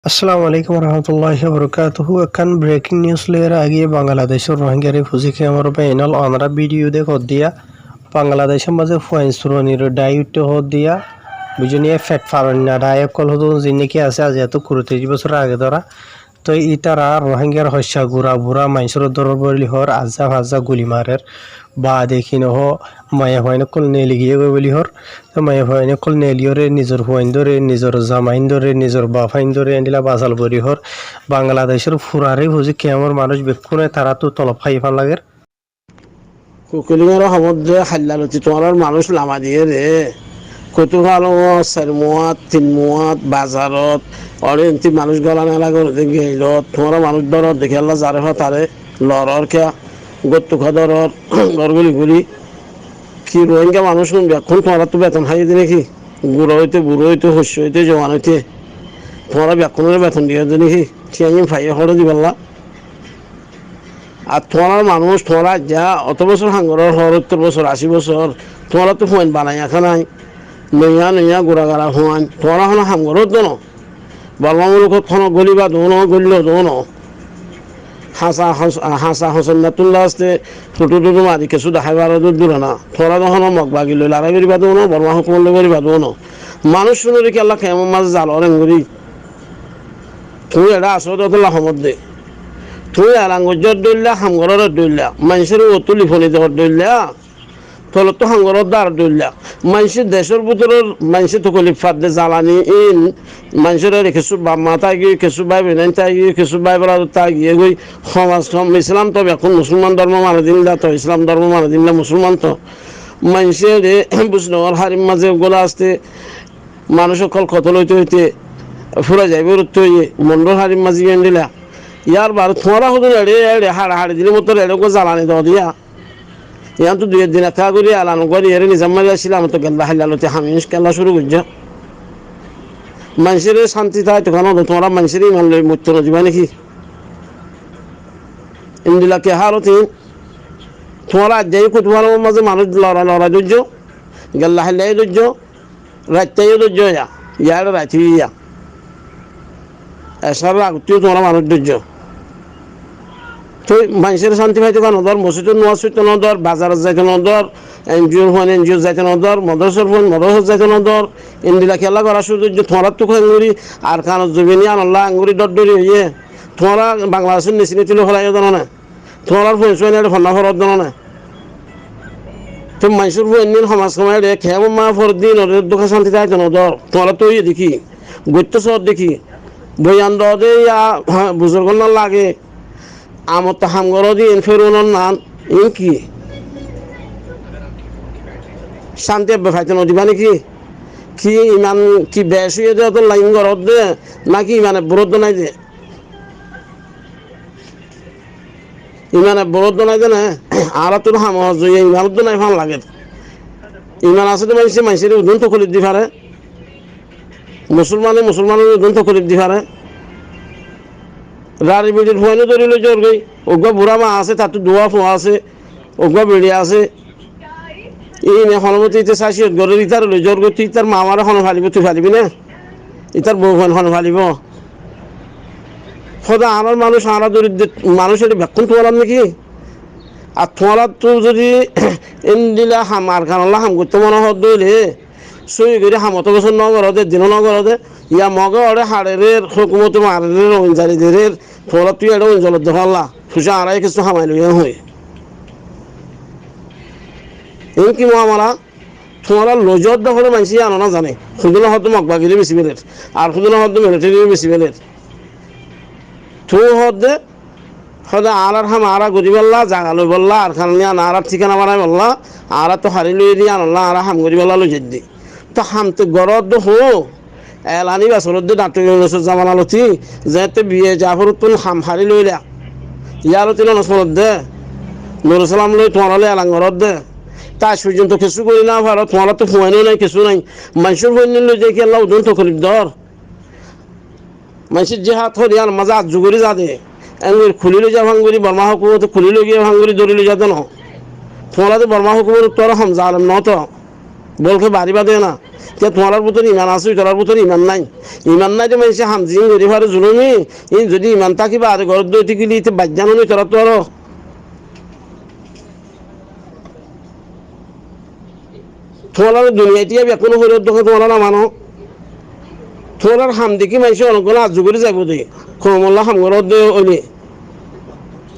আসসালামু আলাইকুম রহমতুল্লাহি বরকাতুহু এখান ব্রেকিং নিউজ লের আগে বাংলাদেশের রোহিঙ্গারে ফুজি খেমর পেইনল অনরা ভিডিও দেখো দিয়া বাংলাদেশের মাঝে ফুয়েন্স রনির ডাইট হদ দিয়া বুঝনিয়ে ফেট ফারন্না ডায়ক কল হদুন জিনিকি আছে আজ এত 30 বছর আগে ধরা তো ইতারা রোহিঙ্গার হস্যা গুড়া বুড়া মাইসর দরর বলি হর আজা ভাজা গুলি মারের বা দেখি নহ মায়া হয়না কল নেলি গিয়ে গই বলি হর তো মায়া হয়না কল নেলিয়রে নিজের হুয়াইন ধরে নিজের জামাইন ধরে নিজের বাফাইন ধরে এন্ডিলা বাজাল বলি হর বাংলাদেশের ফুরারে বুঝি কেমন মানুষ বেক্ষণে তারা তো তলব খাইফান লাগের কুকুলিঙের সমুদ্রে হাল্লালতি তোমার মানুষ লামা দিয়ে রে কৌতুকাল 4 মুয়াত 3 মুয়াত বাজারত অরেন্তি মানুষ গলা মেলা করে গেল তোমার মানুষ দরর দেখে আল্লাহ জারেফা তারে লড়র কে গত্তুখা দরর গরগুলি গুলি কি রোহিঙ্গা মানুষ এখন তোমার তো বেতন খাইয়ে দিনে কি বুড়ো হইতে শস্য হইতে জওয়ান হইতে তোমার বেতনের বেতন দিয়ে দিনে কি ঠিয়াই ফাইয়ে হরে দিবাল্লা আর তোমার মানুষ তোমরা যা অত বছর হাঙ্গরের 70 বছর 80 বছর তোমরা তো ফুয়াইন বানাই এখন নাই নইয়া নইয়া গোড়াগাড়া ফুয়াইন তোমরা হলো হাঙ্গরত দোন বর্মামূলক কোনো গলি বা দোনো গলিল দোনো হাসা হোসেন্নাতুল্লাহ আসতে ফুটু টুটু মারি কিছু দেখাইবার দূর না তোমরা তখন মগ বাগিল লারাই বেরিবা দোনো বর্মা হুকুমল বেরিবা দোনো মানুষ শুনে রেখে আল্লাহ কেমন মাঝে জাল অরেঙ্গুরি তুমি এটা আসো তো সমদ্রে তুই আলাঙ্গজর দইলা হামগরের দইলা মানুষের অতুলি ফলি দেওয়ার দইলা তলত তো হাঙ্গরের দ্বার দইলা মানুষের দেশের ভিতরের মানুষের তো কলি ফাদে জ্বালানি ইন মানুষের কিছু বাম্মা তাই গিয়ে কিছু ভাই বেনাই তাই গিয়ে কিছু ভাই বলা তাই গিয়ে গই সমাজ ইসলাম তো এখন মুসলমান ধর্ম মানে দিনলা তো ইসলাম ধর্ম মানে দিনলা মুসলমান তো মানুষের বুঝনগর হারিম মাঝে গোলা আসতে মানুষ সকল কত লইতে হইতে ফুরা যাইবে রুত হইয়ে মন্ডল হারিম মাঝে গিয়ে দিলা ইয়ার বার তোমারা হতো এড়ে এড়ে হাড়াহাড়ি দিলে মতো এড়ে জ্বালানি দেওয়া দিয়া ইয়ান তো 2 দিন একা করি আলানো করি এর নিজাম মারি আসছিলাম তো গেল্লা হাইলালতে হামিস খেলা শুরু করছ মানুষের শান্তি থাকে তখন তোমরা মানুষের ইমান লই মরতে নজিবা নাকি ইন্দিলাকে হারতি তোমরা যাই কুতুয়ার মাঝে মানুষ লড়া ধৈর্য গেল্লা হাইলাই ধৈর্য রাত্তাইও ধৈর্য ইয়ার রাতি ইয়া এসার আগতেও তোমরা মানুষ ধৈর্য তো মানুষের শান্তি পাইতে কেন ধর মসজিদের নোয়াজ হইতে ন ধর বাজারের যাইতে ন ধর এনজিওর ফোন এনজিওর যাইতে ন ধর মদরসার ফোন মদরসার যাইতে ন ধর ইন্দিলা খেলা করা শুধু তোমার তো আঙ্গুরি আর কানত জমিনি আনল্লা আঙ্গুরি ডরি হইয়ে তোমরা বাংলাদেশের নিচিনি তুলে ফেলাই জানো না তোমার ফোন সোয়ানি ফন্না ফরত জানো না তো মানুষের ফোন সমাজ কমাই রে খেয়ে মা ফর দিন ওদের দুঃখ শান্তি চাইতে ন ধর তোমরা তো ইয়ে দেখি গত্য শহর দেখি বইয়ান দে বুজুর্গ না লাগে আমার তো হামগর দিন ফেরুনোর নান ইন কি শান্তি ফাইতে নদীবা নাকি কি ইমান কি বেশ হয়ে দেয় তো লাইন ঘরত দে নাকি ইমানে বরদ্দ নাই দে ইমানে বরদ্দ নাই দে না আর তোর হামর জয়ে ইমানত নাই ফান লাগে ইমান আছে তো মানুষের উদন তো খলিদ দি পারে মুসলমানের উদন তো খলিদ দি পারে রাড়ি বিড়ির ফোয়ানো ধরিল জোর গই ওগা বুড়া মা আছে তার তো দোয়া ফোয়া আছে ওগা বেড়ে আছে এই নে হনমতি ইতে চাষি গরের ইতার লই জোর গই তুই তার মামারা হন ফালিব তুই ফালিবি না ইতার বউ হন ফালিব সদা আমার মানুষ আরা দরিদ্র মানুষ এটা বেক্ষণ তোলাম নাকি আর তোলা তো যদি এন দিলা হাম আর খানাল্লা হাম করতে মনে হত দইলে সই করে হামত বছর নগরদে দিন নগরদে ইয়া মগে ওরে হাড়ের হুকুমত মারের অঞ্জারিদের ফলত তুই এটা অঞ্চলত দেখাল্লা সুসা আড়াই কিছু হামাই লইয়া হই এই কি মহামারা তোমারা লজত দখলে মানসি আনো না জানে সুদিন হয়তো মগবাগিরি বেশি বেলের আর সুদিন হয়তো মিলিটারি বেশি বেলের তো হদে সদা আর হাম আরা গরি বললা জাগা লই বললা আর খালি আর ঠিকানা বানাই বললা আর তো হারি লই দি আনলা আর হাম গরি বললা লই দি তো হামতে গরদ হো এলানি বাসরত দে নাটক জামানা লতি যেতে বিয়ে জাফর তুন হাম হারি লইলা ইয়ারও তিল নসমরত দে নুর সালাম লই তোমার হলে এলাঙ্গরত দে তাই পর্যন্ত কিছু করি না ভালো তোমার তো ফুয়ানো নাই কিছু নাই মানুষের ফুয়ান লই যাই কি আল্লাহ উদন তো করি ধর মানুষের যে হাত হরি আর মাজা জুগরি যা দে এঙ্গুর খুলি লই যা ভাঙ্গুরি বর্মা হুকুমত খুলি লই গিয়ে ভাঙ্গুরি ধরি লই যা দেন তোমার তো বর্মা হুকুমত তোর হাম জালেম ন তো বলকে বাড়ি বাদে না তে তোমার ভিতরে ইমান আছে তোর ভিতরে ইমান নাই তো মানুষে হামজিং করি পারে জুলুমি এই যদি ইমান থাকিবা আর ঘর দইতে গেলি বাজ্যানো নই তোরা তো আরো তোমার দুনিয়াতে এখনো হইল দেখো তোমার না মানো তোমার হাম দেখি মানুষ অনেকগুলো আজ করে যাব দে কমল্লা হামগর ওইলে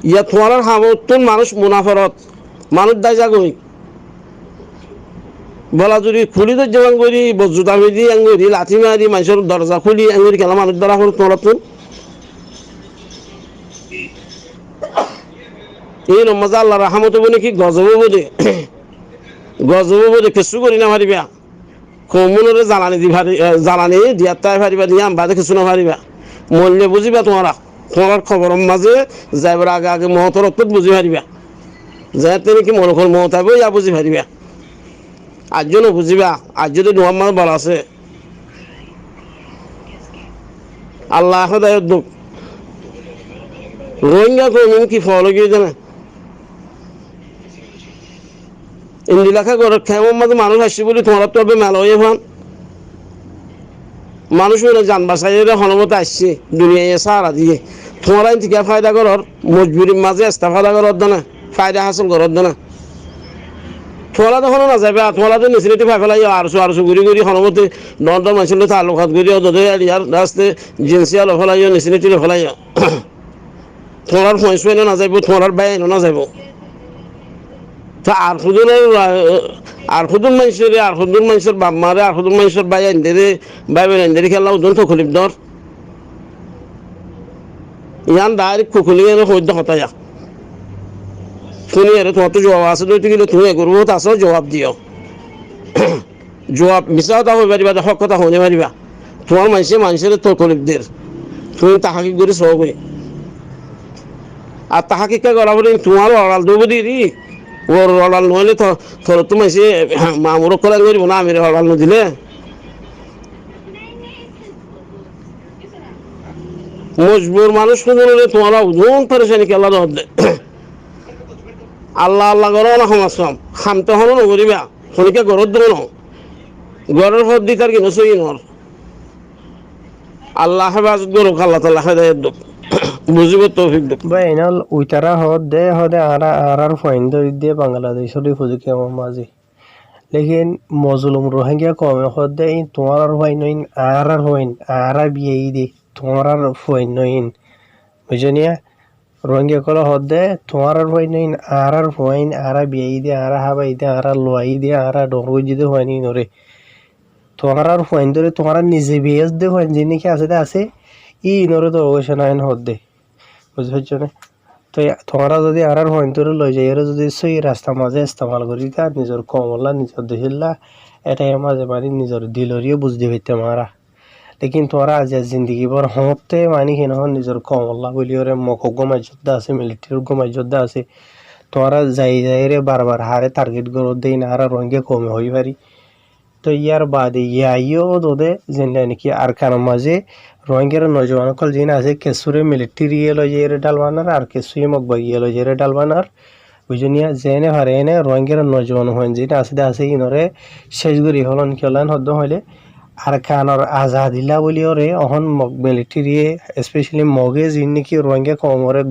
ইয়া তোমার হামতুন মানুষ মুনাফরত মানুষ দায় যাগই বলা যদি খুলি তো যেমন করি জুতা মেদি আঙ্গুরি লাঠি মারি মানুষের দরজা খুলি আঙ্গুরি খেলা মানুষ ধরা হল তোমার এই নমাজা আল্লাহ রাহামত বলে কি গজব বোধে কিছু করি না পারিবা কমুনরে জ্বালানি দিয়ার তাই পারিবা দিয়ে আমবাদে কিছু না পারিবা মরলে বুঝিবা তোমার খবর মাঝে যাইবার আগে আগে মহতর অত্যত বুঝি পারিবা যাই তুমি কি মনে কর মহত হবে ইয়া বুঝি পারিবা আজও বুঝিবা আজ যদি নোয়ার বলা আছে আল্লাহ দুঃখ রোহিঙ্গা কমিন কি ফল গিয়ে জানে ইন্দিলাখা করে খেমন মাঝে মানুষ আসছে বলে তোমার তো হবে মেলা হয়ে ফান মানুষ যান বাসাই হনমতে আসছে দুনিয়ায় সারা দিয়ে তোমার আইন থেকে ফায়দা করার মজবুরির মাঝে এস্তা ফায়দা করার না ফায়দা হাসিল করার না তোমালা তো হনো না যাবে তোমালা তো নিচে ফাই ফেলাই আরশো ঘুরি হনমতে নর্দ মানুষের তালুকাত ঘুরি ইয়ার রাস্তে জিন্সিয়া লফেলাই নিচে লফেলাই তোমার পয়সা না যাইব তোমার ব্যয় না যাইব তা আর খুদুন মানুষের বাপ মারে আর খুদুন মানুষের বাই আইনদেরে বাই বেন আইনদেরে খেলা ওজন খুলিপ দর ইয়ান ডাইরেক্ট খুকুলি এনে সদ্য হতায়া শুনি আরে তোমার তো জবাব আছে দইতে গেলে তুমি করবো তাছ জবাব দিও জবাব মিশা কথা হয়ে পারিবা হক কথা হতে পারিবা তোমার মানুষের তো খলিপদের তুমি তাহাকি করে সব আর তাহাকে কে করা বলে তোমারও অড়াল দেবো দিদি ওর অড়াল নহলে তোর তো মাইসে মামুরও করা করিব না আমি অড়াল নদিলে মজবুর মানুষ শুনলে তোমার ওজন পরেশানি কেলা দে আল্লাহ আল্লাহ করো না সমাজ খামতে হনো নকরিবা শনিকে ঘরত দেবো ন ঘরের হদ দি তার কিনো সই নর আল্লাহ হেফাজত করুক আল্লাহ তাল্লাহ হেদায়ত দুঃখ বুঝিব তৌফিক দুঃখ বা এনাল উইতারা হদে আর ফাইন ধরি দিয়ে বাংলাদেশের ফুজুকি আমার মাঝে লেকিন মজলুম রোহিঙ্গা কমে হদে তোমার আর ফাইন নইন আর ফাইন আর বিয়ে দে তোমার আর ফাইন নইন বুঝনিয়া রোহিঙ্গা কল হদে তোমার আর ফাইন নইন আর ফাইন আর বিয়ে দে আর হাবাই দে আর লোয়াই দে আর ডরগুজি দে ফাইন নরে তোমার আর ফাইন ধরে তোমার নিজে বিয়ে দে ফাইন যিনি কি আছে ই নরে তো অবশ্য নাইন হদে বুঝতে পারছো না তো তোমরা যদি আর ফাইন ধরে লই যাই এর যদি সই রাস্তা মাঝে ইস্তেমাল করি তা নিজের কমলা নিজের দেখিল্লা এটাই মাঝে মানে নিজের দিলরিও বুঝতে পারতে মারা লেকিন তোমরা আজ জিন্দগি ভর হতে মানে কি নহন নিজের কমলা বলি ওরে মক গমাই যোদ্ধা আছে মিলিটারির গমাই যোদ্ধা আছে তোমরা যাই রে বারবার হারে টার্গেট করে দেই না আর রঙে কমে হই পারি তো ইয়ার বাদে ইয়াইও দোদে যেন নাকি আর কারণ মাঝে রোহিঙ্গার নজওয়ান কল জিন আছে কেসুরে মিলিটারি লজেরে ডালবানার আর কেসুয়ে মকবাগিয়ে লজেরে ডালবানার বুঝনিয়া জেনে হারে এনে রোহিঙ্গার নজওয়ান হন যেটা আছে ইনরে শেষ করি হলন কেলান হদ্দ হইলে আর কানর আজাদিল্লা বলি ওরে অহন মিলিটারি স্পেশালি মগে জিন নাকি রোহিঙ্গা কমরে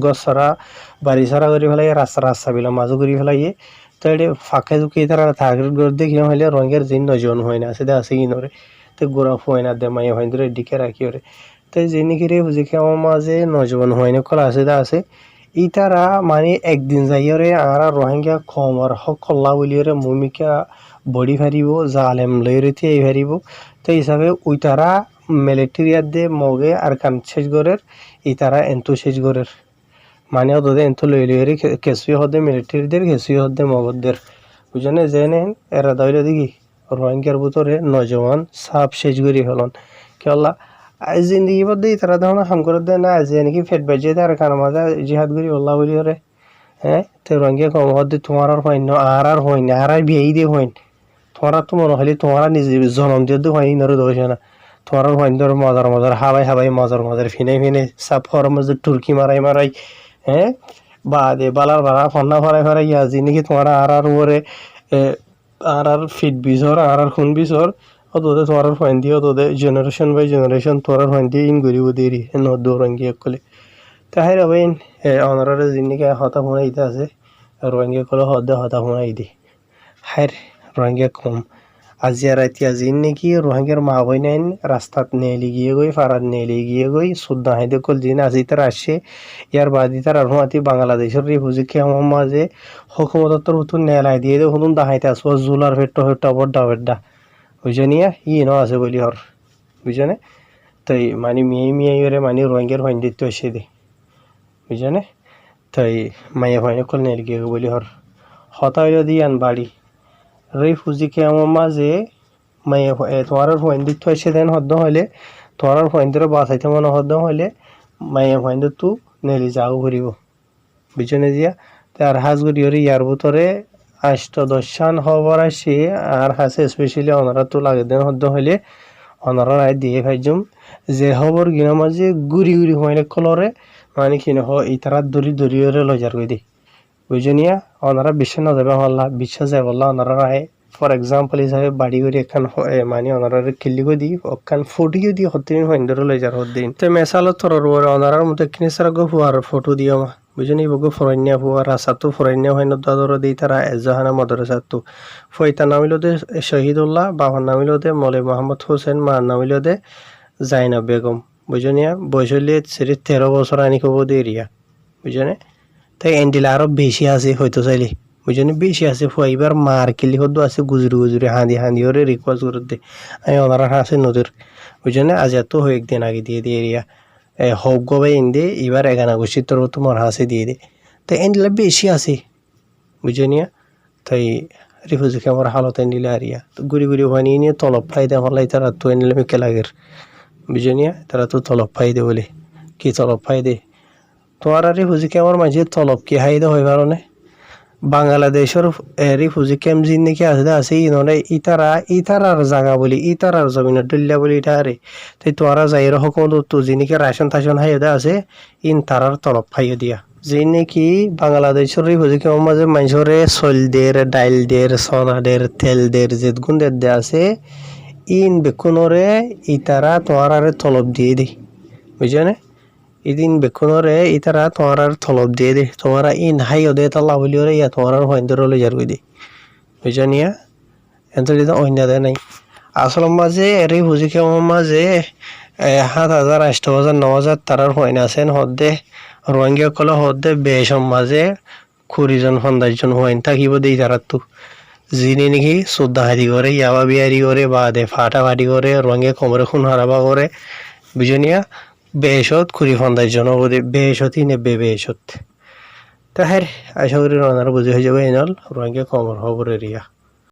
গছরা বাড়ি সারা করে ফেলাই রাস্তা বিলা মাজু করে ফেলাই তো এটা ফাঁকে ঝুঁকি তারা টার্গেট করে দেখি হইলে রঙের জিন নজন হয় না আছে ইনরে তো গোড়া হয় না দেমাই হয় ধরে ডিকে রাখি ওরে তো জিনিকি রে বুঝিকে আমার মাঝে নজওয়ান হয় না কলা আছে ই তারা মানে একদিন যাই ওরে আর রোহিঙ্গা কমর হক কল্লা বলি ওরে ভূমিকা বড়ি ফারিব জালেম লই রেতে এই ফারিব তো হিসাবে ওই তারা মিলিটারিয়ার দে মগে আর কান শেষ গরের ই তারা এন্তু শেষ গরের মানে ওদের এন্তু লই লই কেসুই হদে মিলিটারিদের কেসুই হদে মগদের বুঝনে জেনে এরা দইলে দেখি রোহিঙ্গার ভিতরে নজওয়ান সাপ শেষ করি হলন কেলা জিন্দগি বদ্ধ তারা তখন হাম করে দেয় না যে নাকি ফেট বাজে আর কান মাঝে জিহাদ করি আল্লাহ বলি ওরে হ্যাঁ তো রোহিঙ্গা কম হদে তোমার আর হইন আর হইন আর বিয়ে দিয়ে হইন তোমার তো মনে হলে তোমার নিজে জন্ম দিয়ে হইন ধরে দোষ না তোমার হইন ধর মজার হাবাই মজার ফিনে সাপ হওয়ার মধ্যে টুরকি মারাই হ্যাঁ বা দে বালার ফন্না ফরাই ইয়া যে নাকি তোমার আর ওরে আর ফিট বিচর আর খুন বিচর অতদে তোর ফাইন দিয়ে অতদে জেনারেশন বাই জেনারেশন তোর ফাইন দিয়ে ইন গরিব দেরি নদ্দ রঙ্গি একলে তাহাই রবেন অনারারে জিনিকে হতা ফোনাইতে আছে রঙ্গি কলে হদে হতা ফোনাই দি হাইর রোহিঙ্গা কম আজি আর আজি নাকি রোহিঙ্গার মা বই নাইন রাস্তাত নেলি গিয়ে গই ফারাত নেলি গিয়ে গই সুদ্দা হাইদে কল দিন আজি তার আসছে ইয়ার বাদি তার আর হুঁয়াতি বাংলাদেশের রিফিউজি আমার মাঝে হকুমতর হুতুন নেলাই দিয়ে দে হুতুন দাহাইতে আসবো জুলার ফেট্টো ফেট্টো বড্ডা বড্ডা বুঝে নিয়া ন আছে বলি হর বুঝে তাই মানে মিয়াই ওরে মানে রোহিঙ্গার ফাইন দিতে এসে দে বুঝে তাই মাইয়া ফাইনে কল নেলি গিয়ে বলি হর হতা হইল দি আন বাড়ি রিফিউজি আমার মাঝে মাইয়া তোমার ফাইন দিতে এসে দেন হদ্দ হইলে তোমার ফাইন ধরে বাঁচাইতে মনে হদ্দ হইলে মাইয়া ফাইন তু নেলি যাও ঘুরিব বুঝে দিয়া তার হাজ ঘুরি হরি ইয়ার ভিতরে 8-10 খবর আসে আর হাসে স্পেশালি অনারা তো লাগে দেন হদ্দ হইলে অনারা রায় দিয়ে ভাইজুম যে খবর গিনা মাঝে ঘুরি ঘুরি হইলে কলরে মানে কিনে ইতারা দড়ি লজার কই দি বুঝে নিয়া অনারা বিশ্ব না যাবে হল্লা বিশ্ব যায় বললা অনারা রায় ফর এক্সাম্পল হিসাবে বাড়ি করে এখান মানে অনারা কিল্লিগো দি ওখান ফটোও দি হতিন হইন্দরে লজার হদ্দিন তে মেসালো তরর ওরে অনারার মধ্যে কিনে সারা গো ফুয়ার ফটো দিও মা বুঝনি বগো ফরাইনিয়া ফুয়া রাসাতো ফরাইনিয়া হইন দাদর দেই তারা এজাহানা মাদ্রাসাতু ফয়তা নামিলদে শহীদুল্লাহ বাবার নামিলদে মলে মোহাম্মদ হোসেন মা নামিলদে জাইনাব বেগম বুঝনিয়া বয়সলে 13 বছর আনি কব দেরিয়া বুঝনে তাই এন্ডিল আরো বেশি আছে হয়তো চাইলে বুঝনি বেশি আছে ফুয়াইবার মার কিলি হদ্দ আছে গুজরি হাঁদি ওরে রিকোয়েস্ট করে দে আমি ওনারা আছে নদীর বুঝনে আজ এত একদিন আগে দিয়ে এরিয়া হোক গবে ইন্দে এবার 11 আগস্টের তোর তোমার হাসে দিয়ে দে তাই এন্ডিলা বেশি আছে বুঝনিয়া তাই রিফিউজি ক্যাম্পের হালত এন্ডিলা আরিয়া তো গুড়ি হয়নি নিয়ে তলব পাই দে আমার লাই তারা তো এন্ডিলা মিকে লাগের বুঝনিয়া তারা তো তলব পাই দে বলে কি তলব পাই দে তোমার রিফিউজি ক্যাম্পের মাঝে তলব কি হাই দে হয় পারো বাংলাদেশের রিফিউজি ক্যাম্প জিন নাকি আছে ইননে ইতারার জায়গা বলি ইতারার জমিনের ডল্লা বলি এটা আরে তাই তোরা যাই রকম তো যিনিকে রাশন টাশন হাইদা আছে ইন তারার তলব ফাইয়ে দিয়া যে নাকি বাংলাদেশের রিফিউজি ক্যাম্প মাঝে মানুষরে চল দের ডাইল দের সোনা দের তেল দের যেগুন দের আছে ইন বেকুনরে ইতারা তোরারে তলব দিয়ে দি বুঝলে ইদিন বেকুনরে ইতারা তোমার তলব দিয়ে দে তোমারা ইন হাই দে তাল্লা বলি ওরে ইয়া তোমার হইন্দর লই যার কই দে বুঝানিয়া এত দিদা অন্য দে নাই আসল মাঝে এরি বুঝি কে মাঝে 7,000 8,000 9,000 তারার হইন আছেন হদ্দে রোহিঙ্গা কলে হদ্দে বেশম মাঝে 20 জন 50 জন হইন থাকিব দেই তারা তো যিনি নাকি সুদ্ধা হাদি করে ইয়াবা বিয়ারি করে বা দে ফাটাফাটি করে রোহিঙ্গা কোমরে খুন হারাবা করে বুঝানিয়া বেশত 50 জন বোধে বেশতই নেবে বেশত তাহের আশা করি রানার বুঝে হয়ে যাবে এনাল রোহিঙ্গা কমর খবর এরিয়া